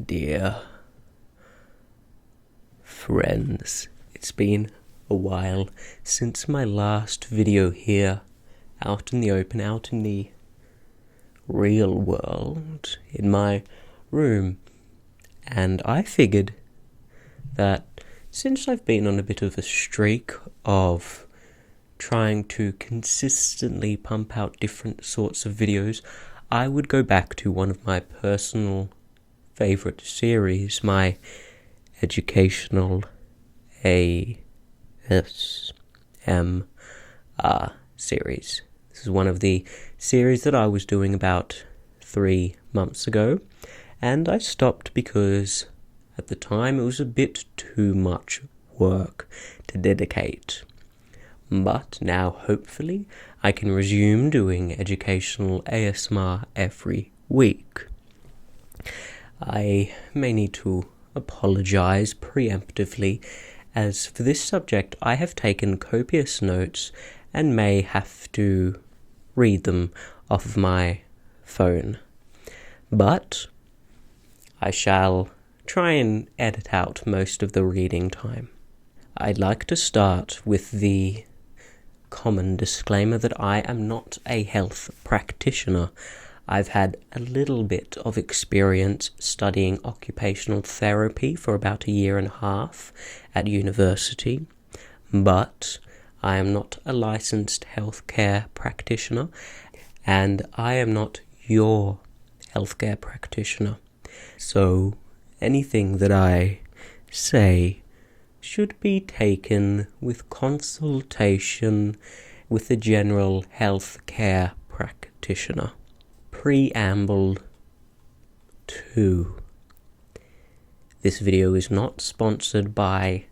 Dear friends, it's been a while since my last video here, out in the open, out in the real world, in my room, and I figured that since I've been on a bit of a streak of trying to consistently pump out different sorts of videos, I would go back to one of my personal favorite series, my educational ASMR series. This is one of the series that I was doing about 3 months ago, and I stopped because at the time it was a bit too much work to dedicate. But now hopefully I can resume doing educational ASMR every week. I may need to apologize preemptively, as for this subject I have taken copious notes and may have to read them off of my phone. But I shall try and edit out most of the reading time. I'd like to start with the common disclaimer that I am not a health practitioner. I've had a little bit of experience studying occupational therapy for about 1.5 years at university, but I am not a licensed healthcare practitioner, and I am not your healthcare practitioner. So anything that I say should be taken with consultation with a general healthcare practitioner. Preamble 2. This video is not sponsored by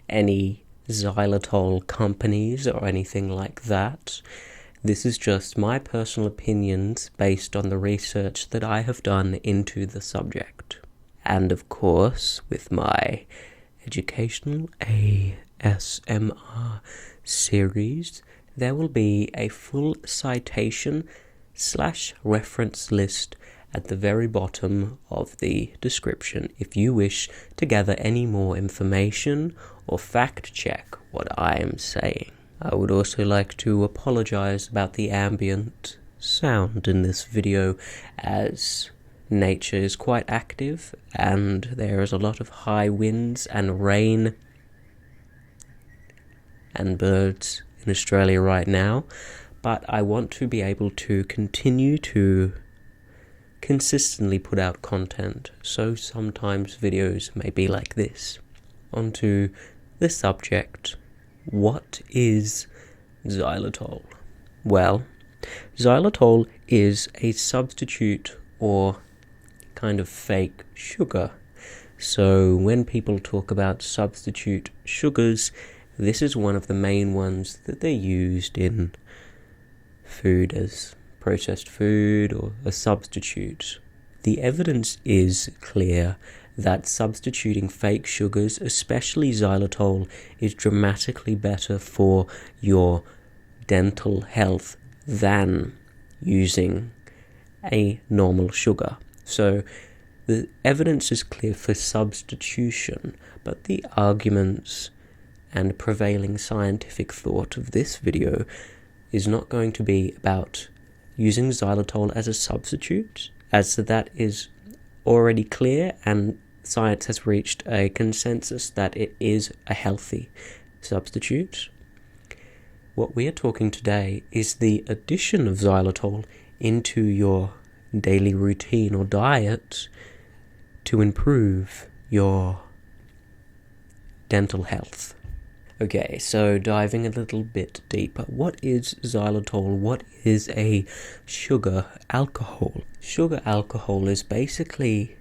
any xylitol companies or anything like that. This is just my personal opinions based on the research that I have done into the subject. And of course, with my educational ASMR series, there will be a full citation/reference list at the very bottom of the description if you wish to gather any more information or fact check what I am saying. I would also like to apologize about the ambient sound in this video, as nature is quite active and there is a lot of high winds and rain and birds in Australia right now, but I want to be able to continue to consistently put out content, so sometimes videos may be like this. On to the subject. What is xylitol? Well, xylitol is a substitute or kind of fake sugar. So when people talk about substitute sugars, this is one of the main ones that they're used in food as processed food or a substitute. The evidence is clear that substituting fake sugars, especially xylitol, is dramatically better for your dental health than using a normal sugar. So the evidence is clear for substitution, but the arguments and prevailing scientific thought of this video is not going to be about using xylitol as a substitute, as that is already clear and science has reached a consensus that it is a healthy substitute. What we are talking today is the addition of xylitol into your daily routine or diet to improve your dental health. Okay, so diving a little bit deeper, what is xylitol? What is a sugar alcohol? Sugar alcohol is basically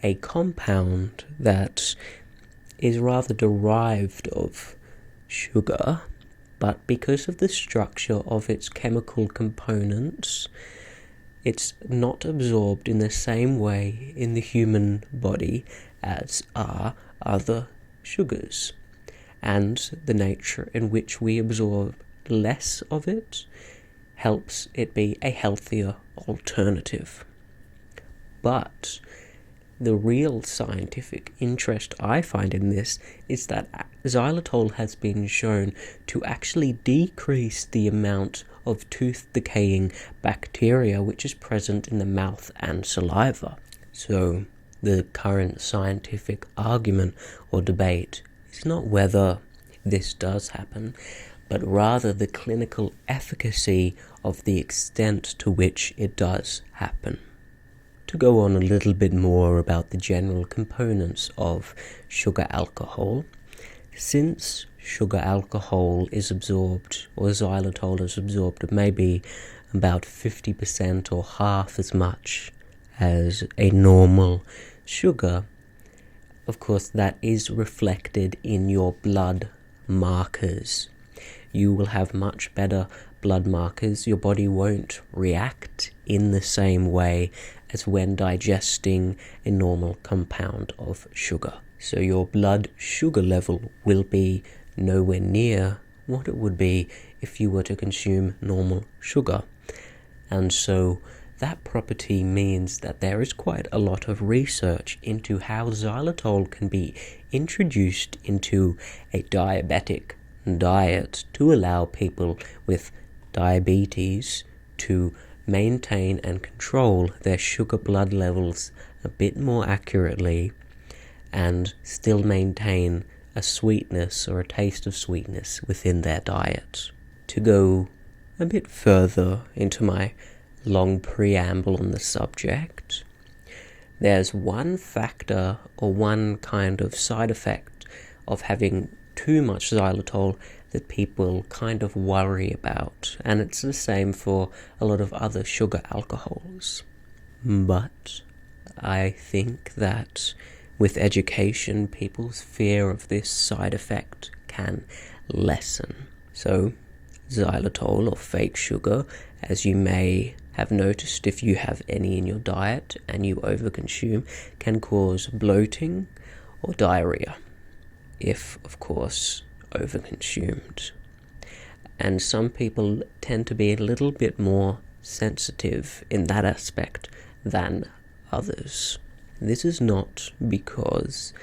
a compound that is rather derived of sugar, but because of the structure of its chemical components, it's not absorbed in the same way in the human body as are other sugars. And the nature in which we absorb less of it helps it be a healthier alternative. But The real scientific interest I find in this is that xylitol has been shown to actually decrease the amount of tooth-decaying bacteria which is present in the mouth and saliva. So the current scientific argument or debate is not whether this does happen, but rather the clinical efficacy of the extent to which it does happen. To go on a little bit more about the general components of sugar alcohol, since sugar alcohol is absorbed, or xylitol is absorbed, maybe about 50% or half as much as a normal sugar, of course that is reflected in your blood markers. You will have much better blood markers. Your body won't react in the same way as when digesting a normal compound of sugar. So your blood sugar level will be nowhere near what it would be if you were to consume normal sugar. And so that property means that there is quite a lot of research into how xylitol can be introduced into a diabetic diet to allow people with diabetes to maintain and control their sugar blood levels a bit more accurately and still maintain a sweetness or a taste of sweetness within their diet. To go a bit further into my long preamble on the subject, there's one factor or one kind of side effect of having too much xylitol that people kind of worry about, and it's the same for a lot of other sugar alcohols. But I think that with education, people's fear of this side effect can lessen. So xylitol, or fake sugar, as you may have noticed if you have any in your diet and you overconsume, can cause bloating or diarrhea, if, of course, overconsumed. And some people tend to be a little bit more sensitive in that aspect than others. This is not because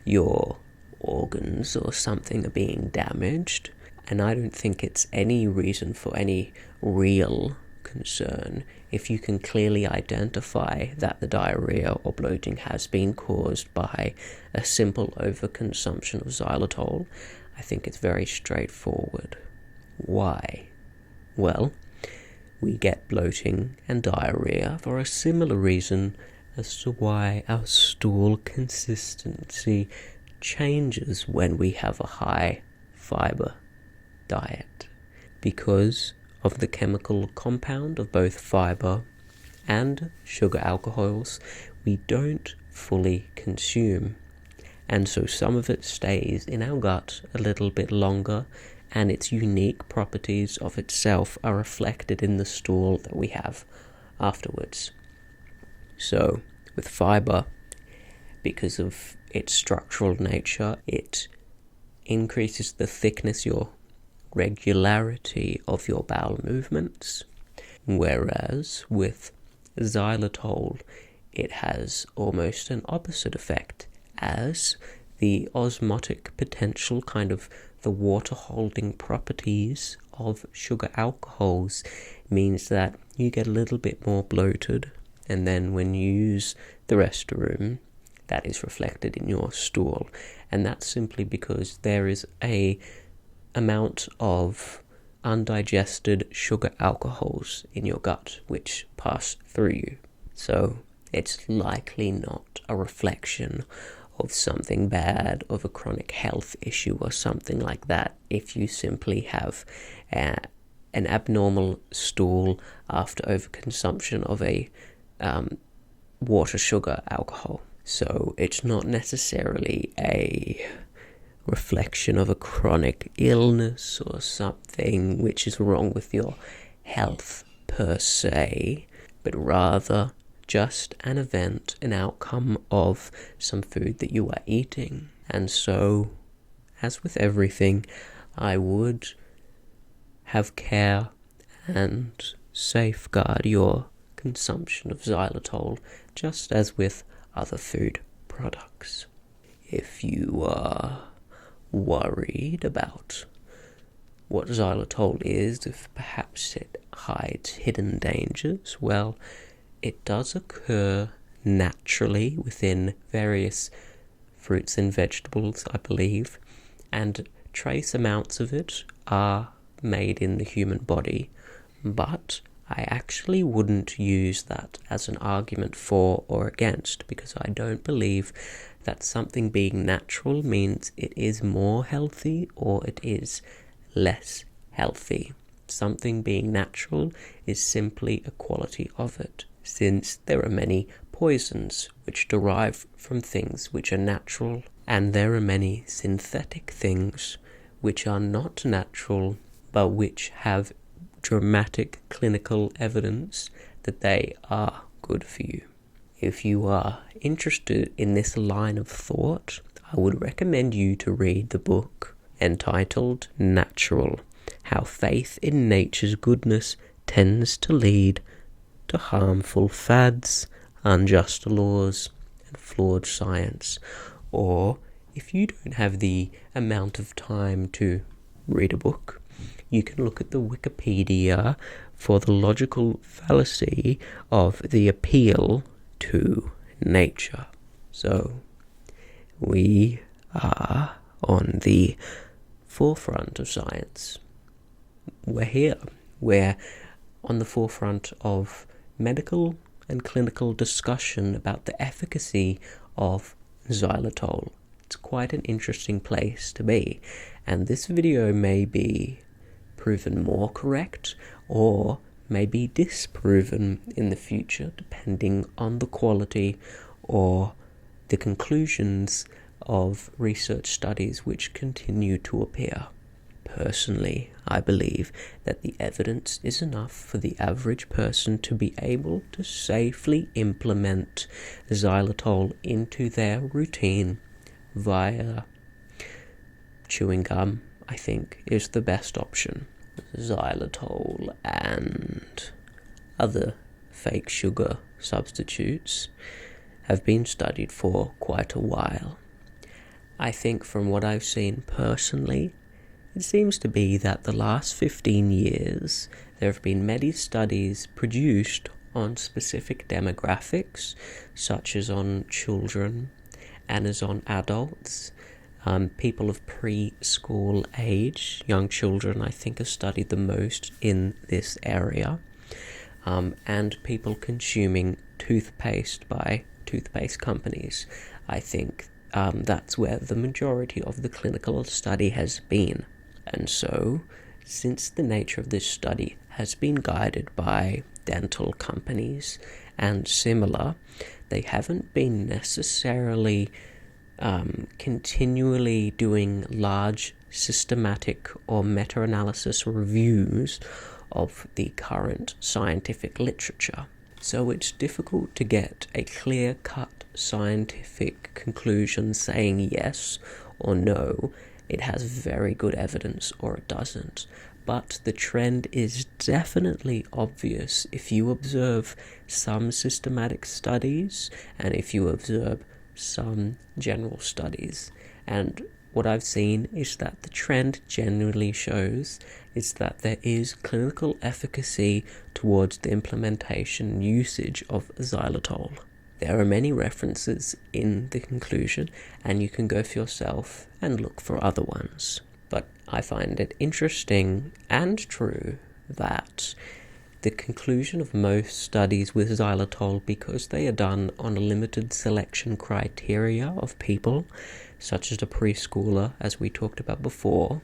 your organs or something are being damaged, and I don't think it's any reason for any real concern if you can clearly identify that the diarrhea or bloating has been caused by a simple overconsumption of xylitol. I think it's very straightforward. Why? Well, we get bloating and diarrhea for a similar reason as to why our stool consistency changes when we have a high fiber diet, because of the chemical compound of both fiber and sugar alcohols we don't fully consume, and so some of it stays in our gut a little bit longer, and its unique properties of itself are reflected in the stool that we have afterwards. So with fiber, because of its structural nature, it increases the thickness, your regularity of your bowel movements, whereas with xylitol it has almost an opposite effect, as the osmotic potential, kind of the water holding properties of sugar alcohols, means that you get a little bit more bloated, and then when you use the restroom, that is reflected in your stool. And that's simply because there is a amount of undigested sugar alcohols in your gut which pass through you. So it's likely not a reflection of something bad, of a chronic health issue or something like that, if you simply have an abnormal stool after overconsumption of a water, sugar, alcohol. So it's not necessarily a reflection of a chronic illness or something which is wrong with your health per se, but rather just an event, an outcome of some food that you are eating. And so, as with everything, I would have care and safeguard your consumption of xylitol, just as with other food products. If you are worried about what xylitol is, if perhaps it hides hidden dangers, well, it does occur naturally within various fruits and vegetables, I believe, and trace amounts of it are made in the human body, but I actually wouldn't use that as an argument for or against, because I don't believe that something being natural means it is more healthy or it is less healthy. Something being natural is simply a quality of it, since there are many poisons which derive from things which are natural, and there are many synthetic things which are not natural, but which have dramatic clinical evidence that they are good for you. If you are interested in this line of thought, I would recommend you to read the book entitled Natural: How Faith in Nature's Goodness Tends to Lead to Harmful Fads, Unjust Laws, and Flawed Science. Or, if you don't have the amount of time to read a book, you can look at the Wikipedia for the logical fallacy of the appeal to nature. So, we are on the forefront of science. We're here. We're on the forefront of medical and clinical discussion about the efficacy of xylitol. It's quite an interesting place to be, and this video may be proven more correct or may be disproven in the future, depending on the quality or the conclusions of research studies which continue to appear. Personally, I believe that the evidence is enough for the average person to be able to safely implement xylitol into their routine via chewing gum, I think, is the best option. Xylitol and other fake sugar substitutes have been studied for quite a while. I think from what I've seen personally, it seems to be that the last 15 years there have been many studies produced on specific demographics, such as on children and as on adults. People of preschool age, young children, I think, are studied the most in this area, and people consuming toothpaste by toothpaste companies. I think that's where the majority of the clinical study has been. And so, since the nature of this study has been guided by dental companies and similar, they haven't been necessarily continually doing large systematic or meta-analysis reviews of the current scientific literature. So it's difficult to get a clear-cut scientific conclusion saying yes or no, it has very good evidence, or it doesn't. But the trend is definitely obvious if you observe some systematic studies and if you observe some general studies. And what I've seen is that the trend generally shows is that there is clinical efficacy towards the implementation and usage of xylitol. There are many references in the conclusion, and you can go for yourself and look for other ones. But I find it interesting and true that the conclusion of most studies with xylitol, because they are done on a limited selection criteria of people, such as a preschooler, as we talked about before,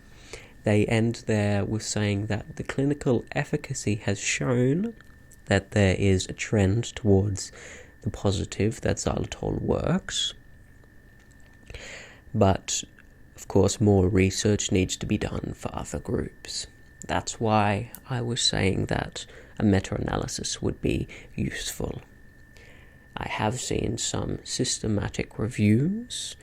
they end there with saying that the clinical efficacy has shown that there is a trend towards the positive, that xylitol works. But, of course, more research needs to be done for other groups. That's why I was saying that a meta-analysis would be useful. I have seen some systematic reviews,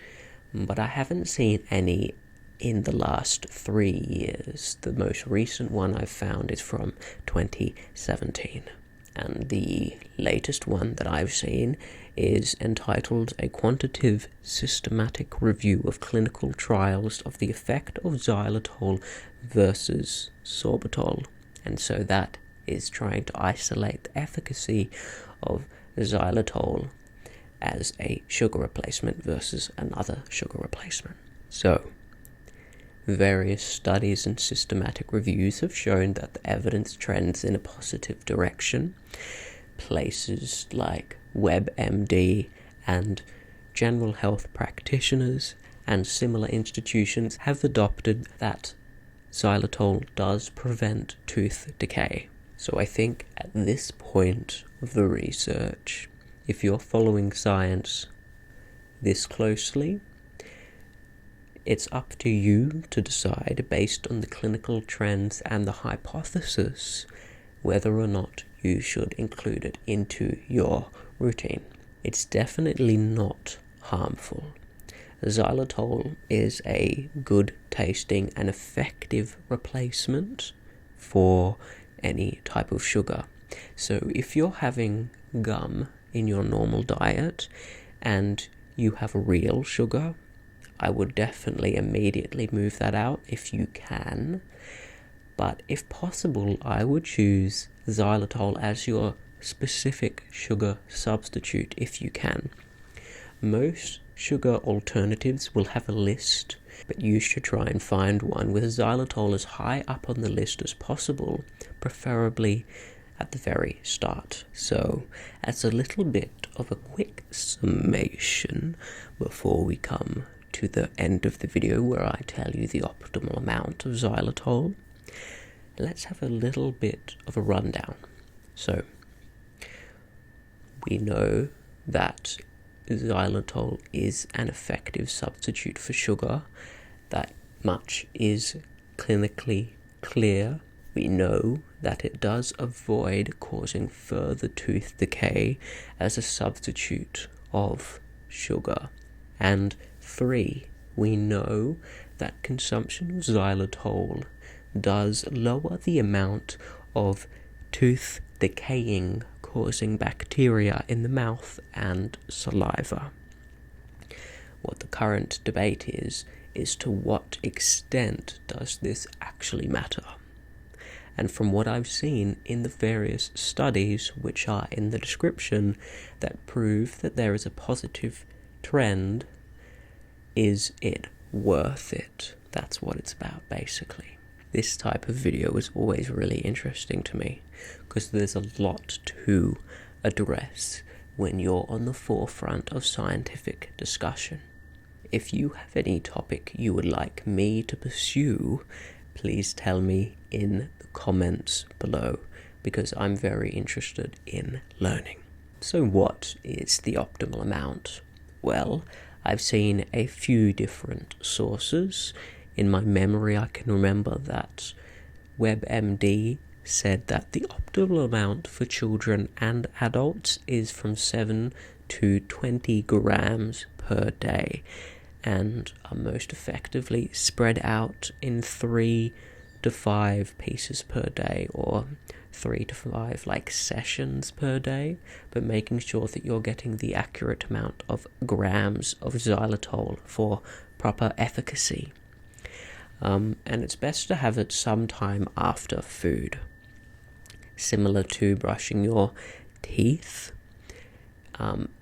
but I haven't seen any in the last 3 years. The most recent one I've found is from 2017. And the latest one that I've seen is entitled A Quantitative Systematic Review of Clinical Trials of the Effect of Xylitol versus Sorbitol. And so that is trying to isolate the efficacy of xylitol as a sugar replacement versus another sugar replacement. So, various studies and systematic reviews have shown that the evidence trends in a positive direction. Places like WebMD and general health practitioners and similar institutions have adopted that xylitol does prevent tooth decay. So I think at this point of the research, if you're following science this closely, it's up to you to decide, based on the clinical trends and the hypothesis, whether or not you should include it into your routine. It's definitely not harmful. Xylitol is a good tasting and effective replacement for any type of sugar. So if you're having gum in your normal diet and you have real sugar, I would definitely immediately move that out if you can. But if possible, I would choose xylitol as your specific sugar substitute if you can. Most sugar alternatives will have a list, but you should try and find one with xylitol as high up on the list as possible, preferably at the very start. So, as a little bit of a quick summation before we come to the end of the video where I tell you the optimal amount of xylitol, let's have a little bit of a rundown. So, we know that xylitol is an effective substitute for sugar. That much is clinically clear. We know that it does avoid causing further tooth decay as a substitute of sugar. And 3, we know that consumption of xylitol does lower the amount of tooth decaying causing bacteria in the mouth and saliva. What the current debate is to what extent does this actually matter? And from what I've seen in the various studies, which are in the description, that prove that there is a positive trend, is it worth it? That's what it's about, basically. This type of video is always really interesting to me, because there's a lot to address when you're on the forefront of scientific discussion. If you have any topic you would like me to pursue, please tell me in the comments below, because I'm very interested in learning. So what is the optimal amount? Well, I've seen a few different sources. In my memory, I can remember that WebMD said that the optimal amount for children and adults is from 7 to 20 grams per day, and are most effectively spread out in 3 to 5 pieces per day, or 3 to 5 sessions per day, but making sure that you're getting the accurate amount of grams of xylitol for proper efficacy. And it's best to have it sometime after food. Similar to brushing your teeth,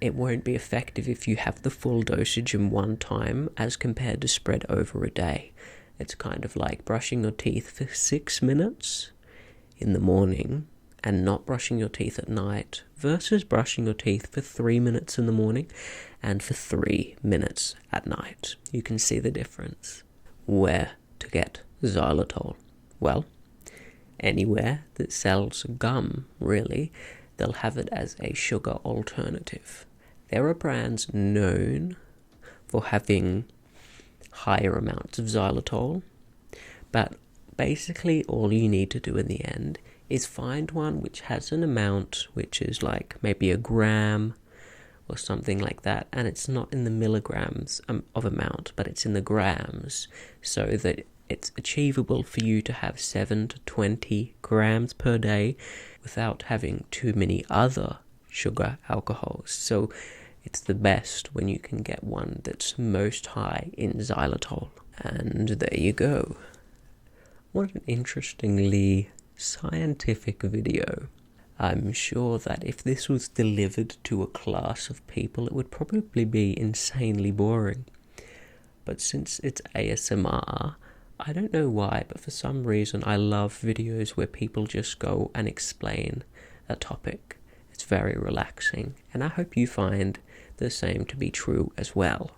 it won't be effective if you have the full dosage in one time as compared to spread over a day. It's kind of like brushing your teeth for 6 minutes in the morning and not brushing your teeth at night versus brushing your teeth for 3 minutes in the morning and for 3 minutes at night. You can see the difference. Where to get xylitol? Well, anywhere that sells gum, really. They'll have it as a sugar alternative. There are brands known for having higher amounts of xylitol, but basically all you need to do in the end is find one which has an amount which is maybe a gram or something like that, and it's not in the milligrams of amount, but it's in the grams, so that it's achievable for you to have 7 to 20 grams per day without having too many other sugar alcohols. So It's the best when you can get one that's most high in xylitol. And there you go. What an interestingly scientific video. I'm sure that if this was delivered to a class of people, it would probably be insanely boring. But since it's ASMR, I don't know why, but for some reason I love videos where people just go and explain a topic. It's very relaxing, and I hope you find the same to be true as well.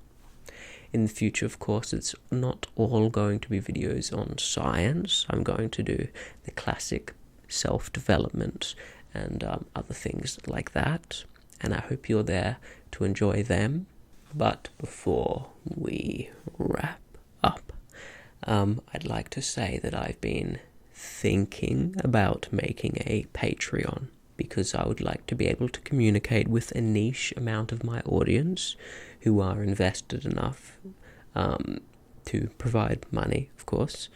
In the future, of course, it's not all going to be videos on science. I'm going to do the classic self-development and other things like that, and I hope you're there to enjoy them. But before we wrap up, I'd like to say that I've been thinking about making a Patreon, because I would like to be able to communicate with a niche amount of my audience who are invested enough to provide money, of course.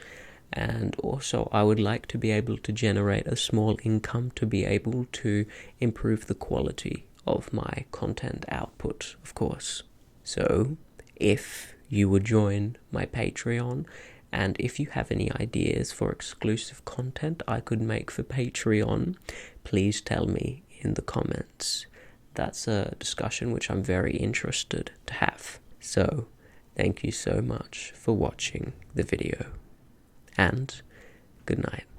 And also I would like to be able to generate a small income to be able to improve the quality of my content output, of course. So if you would join my Patreon, and if you have any ideas for exclusive content I could make for Patreon, please tell me in the comments. That's a discussion which I'm very interested to have. So, thank you so much for watching the video, and good night.